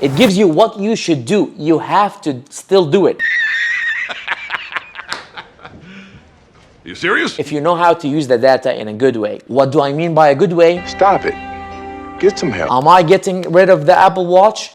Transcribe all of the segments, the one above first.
It gives you what you should do. You have to still do it. You serious? If you know how to use the data in a good way. What do I mean by a good way? Stop it. Get some help. Am I getting rid of the Apple Watch?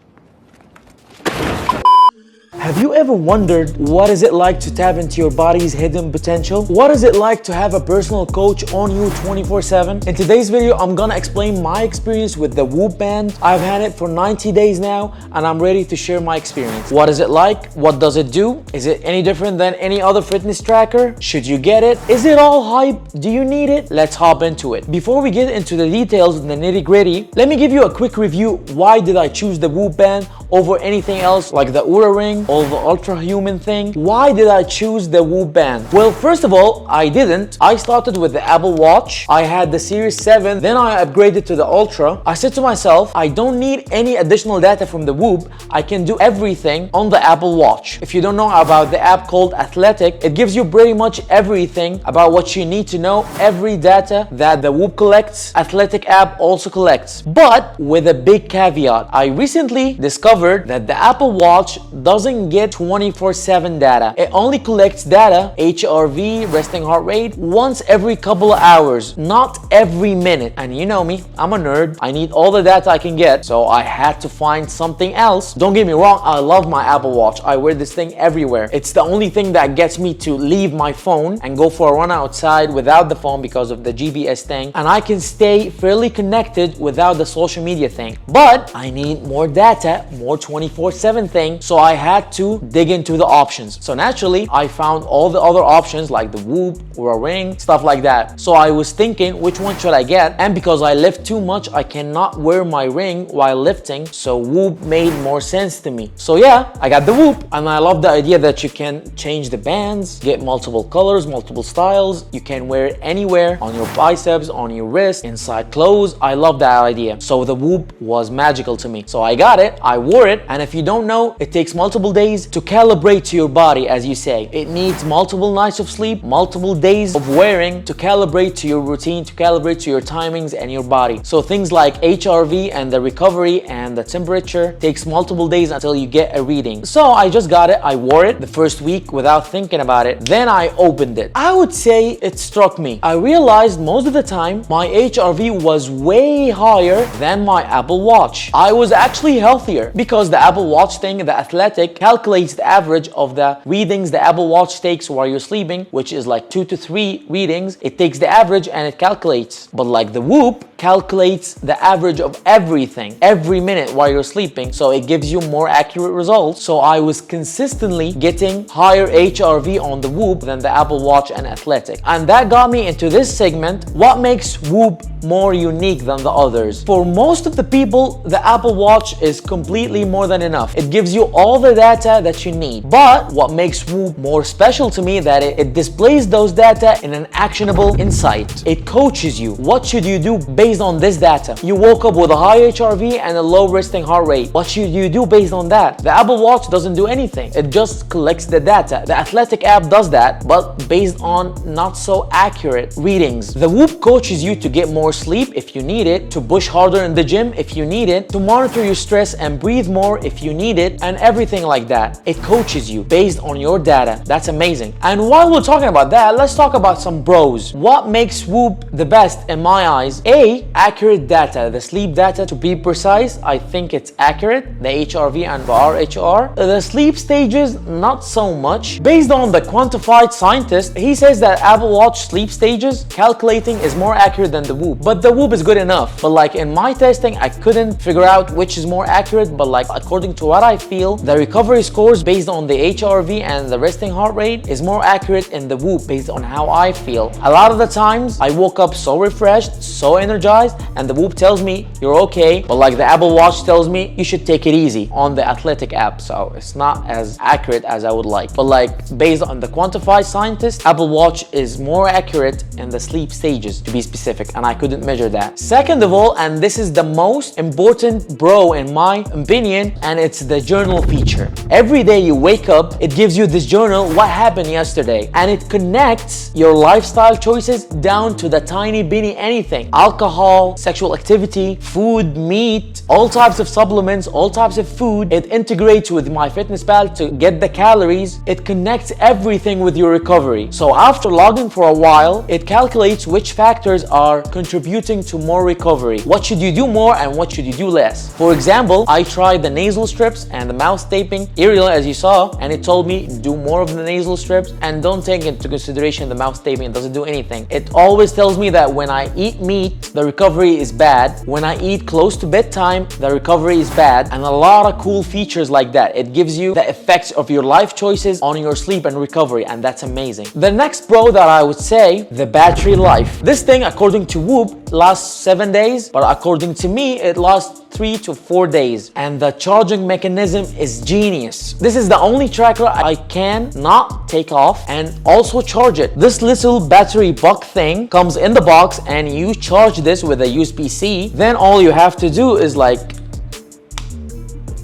Have you ever wondered what is it like to tap into your body's hidden potential? What is it like to have a personal coach on you 24/7? In today's video, I'm gonna explain my experience with the Whoop band. I've had it for 90 days now and I'm ready to share my experience. What is it like? What does it do? Is it any different than any other fitness tracker? Should you get it? Is it all hype? Do you need it? Let's hop into it. Before we get into the details and the nitty-gritty, let me give you a quick review. Why did I choose the Whoop band over anything else like the Oura Ring or the Ultra Human thing? Why did I choose the Whoop band? Well, first of all, I didn't. I started with the Apple Watch. I had the Series 7, then I upgraded to the Ultra. I said to myself, I don't need any additional data from the Whoop. I can do everything on the Apple Watch. If you don't know about the app called Athletic, it gives you pretty much everything about what you need to know, every data that the Whoop collects, Athletic app also collects. But with a big caveat, I recently discovered that the Apple Watch doesn't get 24/7 data. It only collects data, HRV, resting heart rate, once every couple of hours, not every minute. And you know me, I'm a nerd. I need all the data I can get, so I had to find something else. Don't get me wrong, I love my Apple Watch. I wear this thing everywhere. It's the only thing that gets me to leave my phone and go for a run outside without the phone because of the GPS thing. And I can stay fairly connected without the social media thing. But I need more data, more 24/7 thing, so I had to dig into the options. So naturally, I found all the other options like the Whoop or a Ring, stuff like that. So I was thinking, which one should I get? And because I lift too much, I cannot wear my Ring while lifting, so Whoop made more sense to me. So yeah, I got the Whoop, and I love the idea that you can change the bands, get multiple colors, multiple styles. You can wear it anywhere, on your biceps, on your wrist, inside clothes. I love that idea. So the Whoop was magical to me. So I got it, I wore it, and if you don't know, it takes multiple days to calibrate to your body, as you say. It needs multiple nights of sleep, multiple days of wearing to calibrate to your routine, to calibrate to your timings and your body. So things like HRV and the recovery and the temperature takes multiple days until you get a reading. So I just got it, I wore it the first week without thinking about it. Then I opened it. I would say it struck me. I realized most of the time my HRV was way higher than my Apple Watch. I was actually healthier because the Apple Watch thing, the Athletic, calculates the average of the readings the Apple Watch takes while you're sleeping, which is like 2 to 3 readings. It takes the average and it calculates. But like the Whoop calculates the average of everything every minute while you're sleeping, so it gives you more accurate results. So I was consistently getting higher HRV on the Whoop than the Apple Watch and Athletic. And that got me into this segment, what makes Whoop more unique than the others? For most of the people, the Apple Watch is completely more than enough. It gives you all the data that you need. But what makes Whoop more special to me that it displays those data in an actionable insight. It coaches you. What should you do based on this data? You woke up with a high HRV and a low resting heart rate. What should you do based on that? The Apple Watch doesn't do anything. It just collects the data. The Athletic app does that, but based on not so accurate readings. The Whoop coaches you to get more sleep if you need it, to push harder in the gym if you need it, to monitor your stress and breathe more if you need it, and everything like that. It coaches you based on your data. That's amazing. And while we're talking about that, let's talk about some pros. What makes Whoop the best in my eyes? A, accurate data. The sleep data, to be precise, I think it's accurate. The HRV and the RHR. The sleep stages, not so much. Based on the quantified scientist, he says that Apple Watch sleep stages calculating is more accurate than the Whoop. But the Whoop is good enough. But like in my testing, I couldn't figure out which is more accurate, but like according to what I feel, the recovery scores based on the HRV and the resting heart rate is more accurate in the Whoop based on how I feel. A lot of the times I woke up so refreshed, so energized, and the Whoop tells me you're okay, but like the Apple Watch tells me you should take it easy on the Athletic app, so it's not as accurate as I would like. But like based on the quantified scientist, Apple Watch is more accurate in the sleep stages, to be specific, and I couldn't measure that. Second of all, and this is the most important pro in my opinion, and it's the journal feature. Every day you wake up, it gives you this journal, what happened yesterday, and it connects your lifestyle choices down to the tiny bitty anything. Alcohol alcohol, sexual activity, food, meat, all types of supplements, all types of food. It integrates with MyFitnessPal to get the calories. It connects everything with your recovery. So after logging for a while, it calculates which factors are contributing to more recovery. What should you do more and what should you do less? For example, I tried the nasal strips and the mouth taping earlier, as you saw, and it told me do more of the nasal strips and don't take into consideration the mouth taping. It doesn't do anything. It always tells me that when I eat meat, the recovery is bad. When I eat close to bedtime, the recovery is bad, and a lot of cool features like that. It gives you the effects of your life choices on your sleep and recovery, and that's amazing. The next pro that I would say, the battery life. This thing, according to Whoop, lasts 7 days, but according to me, it lasts 3 to 4 days, and the charging mechanism is genius. This is the only tracker I can not take off and also charge it. This little battery buck thing comes in the box, and you charge this with a USB-C. Then all you have to do is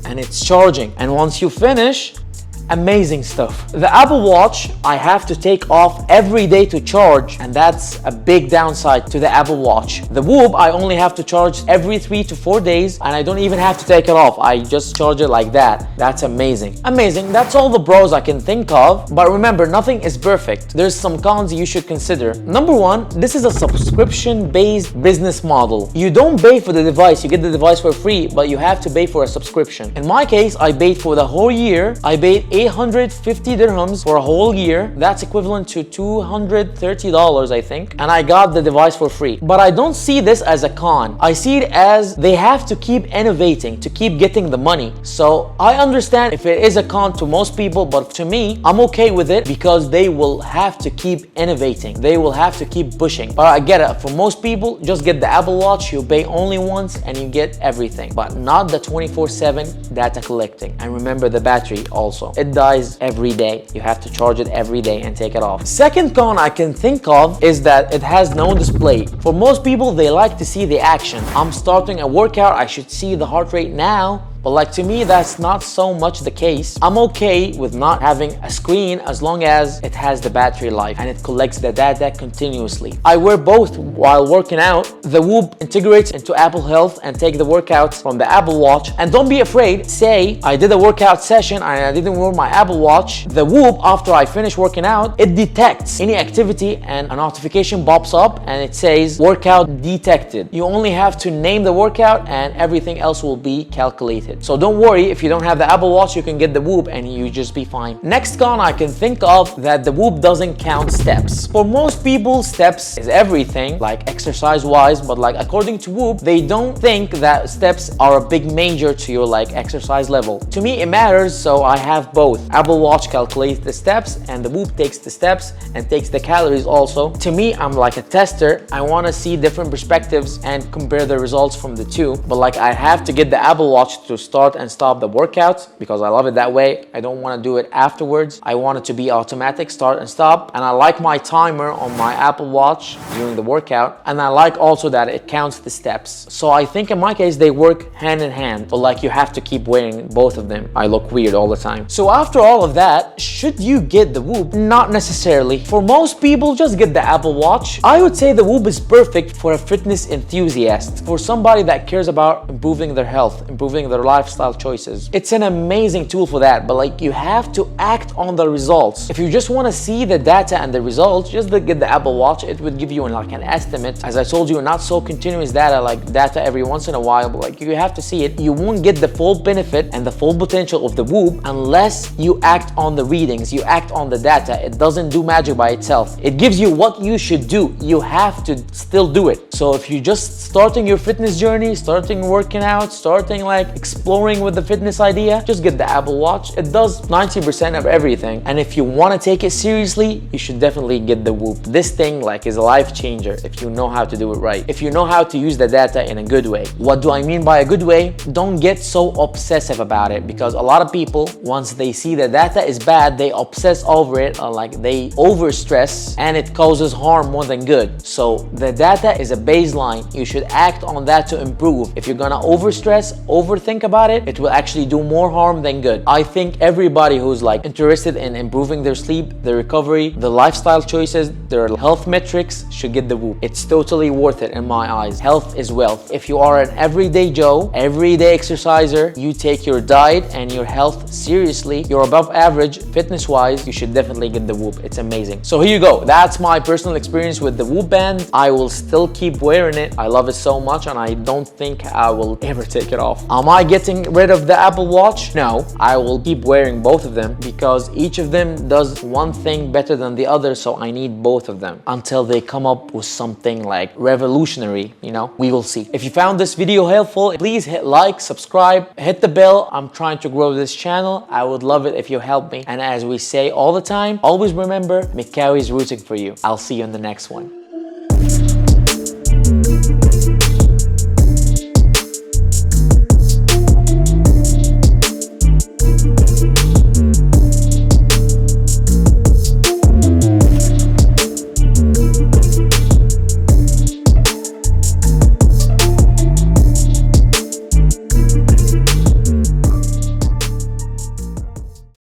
and it's charging. And once you finish, amazing stuff. The Apple Watch, I have to take off every day to charge, and that's a big downside to the Apple Watch. The Whoop, I only have to charge every 3 to 4 days, and I don't even have to take it off. I just charge it like that. That's amazing. Amazing. That's all the pros I can think of. But remember, nothing is perfect. There's some cons you should consider. Number one, this is a subscription-based business model. You don't pay for the device. You get the device for free, but you have to pay for a subscription. In my case, I paid for the whole year. I paid 850 dirhams for a whole year. That's equivalent to $230, I think. And I got the device for free. But I don't see this as a con. I see it as they have to keep innovating to keep getting the money. So I understand if it is a con to most people, but to me, I'm okay with it because they will have to keep innovating. They will have to keep pushing. But I get it. For most people, just get the Apple Watch. You pay only once and you get everything. But not the 24/7 data collecting. And remember the battery also. It dies every day. You have to charge it every day and take it off. Second con I can think of is that it has no display. For most people, they like to see the action. I'm starting a workout, I should see the heart rate now. But to me, that's not so much the case. I'm okay with not having a screen as long as it has the battery life and it collects the data continuously. I wear both while working out. The Whoop integrates into Apple Health and take the workouts from the Apple Watch. And don't be afraid, say I did a workout session and I didn't wear my Apple Watch. The Whoop, after I finish working out, it detects any activity and a notification pops up and it says workout detected. You only have to name the workout and everything else will be calculated. So don't worry, if you don't have the Apple Watch, you can get the Whoop and you just be fine. Next con I can think of, that the Whoop doesn't count steps. For most people, steps is everything, like exercise-wise, but according to Whoop, they don't think that steps are a big major to your exercise level. To me, it matters, so I have both. Apple Watch calculates the steps and the Whoop takes the steps and takes the calories also. To me, I'm like a tester. I want to see different perspectives and compare the results from the two. But I have to get the Apple Watch to start and stop the workouts because I love it that way. I don't want to do it afterwards. I want it to be automatic, start and stop. And I like my timer on my Apple Watch during the workout. And I like also that it counts the steps. So I think in my case, they work hand in hand. But you have to keep wearing both of them. I look weird all the time. So after all of that, should you get the Whoop? Not necessarily. For most people, just get the Apple Watch. I would say the Whoop is perfect for a fitness enthusiast, for somebody that cares about improving their health, improving their lifestyle choices. It's an amazing tool for that, but you have to act on the results. If you just want to see the data and the results, just get the Apple Watch. It would give you an estimate. As I told you, not so continuous data, data every once in a while, but you have to see it. You won't get the full benefit and the full potential of the Whoop unless you act on the readings, you act on the data. It doesn't do magic by itself. It gives you what you should do. You have to still do it. So if you're just starting your fitness journey, starting working out, starting exploring with the fitness idea, just get the Apple Watch. It does 90% of everything. And if you want to take it seriously, you should definitely get the Whoop. This thing is a life changer if you know how to do it right. If you know how to use the data in a good way. What do I mean by a good way? Don't get so obsessive about it, because a lot of people, once they see the data is bad, they obsess over it, they overstress, and it causes harm more than good. So the data is a baseline. You should act on that to improve. If you're gonna overstress, overthink about it, it will actually do more harm than good. I think everybody who's like interested in improving their sleep, their recovery, the lifestyle choices, their health metrics should get the Whoop. It's totally worth it in my eyes. Health is wealth. If you are an everyday Joe, everyday exerciser, you take your diet and your health seriously, you're above average fitness wise, you should definitely get the Whoop. It's amazing. So here you go. That's my personal experience with the Whoop band. I will still keep wearing it. I love it so much and I don't think I will ever take it off. Am I getting rid of the Apple Watch? No, I will keep wearing both of them because each of them does one thing better than the other, so I need both of them until they come up with something like revolutionary, you know? We will see. If you found this video helpful, please hit like, subscribe, hit the bell. I'm trying to grow this channel. I would love it if you help me. And as we say all the time, always remember, Mekawi is rooting for you. I'll see you in the next one.